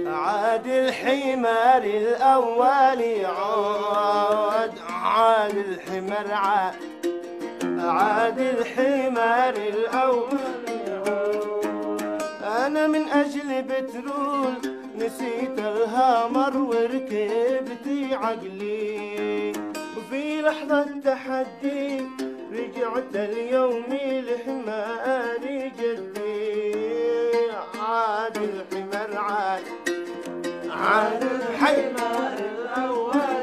عاد الحمار الأول عاد الحمار عاد الحمار الأول. أنا من أجل بترول نسيت الهامر وركبتي عقلي، وفي لحظة تحدي رجعت اليوم لحماري جدي. عاد الحمار عاد الحمار الأول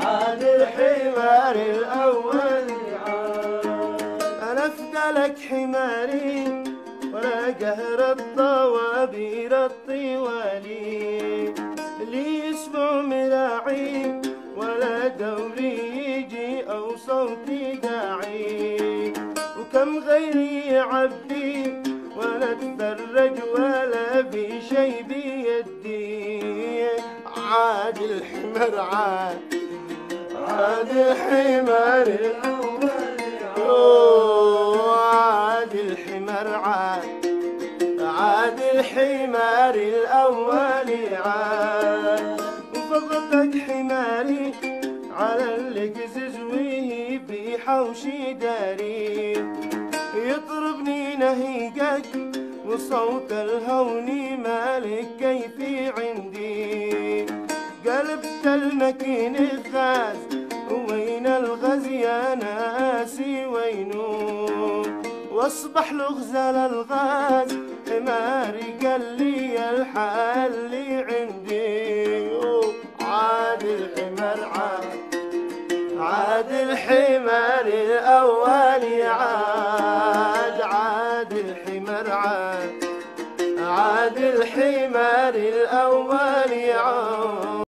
عاد الحمار الأول. أنا أفدلك حماري ولا قهر الطوابير الطوالي، اللي يسمع مراعي ولا دوري يجي أو صوتي داعي، وكم غيري يعبي ولا اتفرج ولا بشي بيدي. عاد الحمار عاد الحمار الأول عاد الحمار عاد الحمار الأول وفضلتك حماري على القزز وهي بحوشي داري، يطربني نهيقك وصوت الهون مالك كيفي عندي. قلبت المكين الغاز وين الغاز يا ناسي وينو، واصبح له غزال الغاز حماري قال لي الحال اللي عندي. عاد الحمار عاد الحمار الأول عاد الحمار عاد الحمار الأول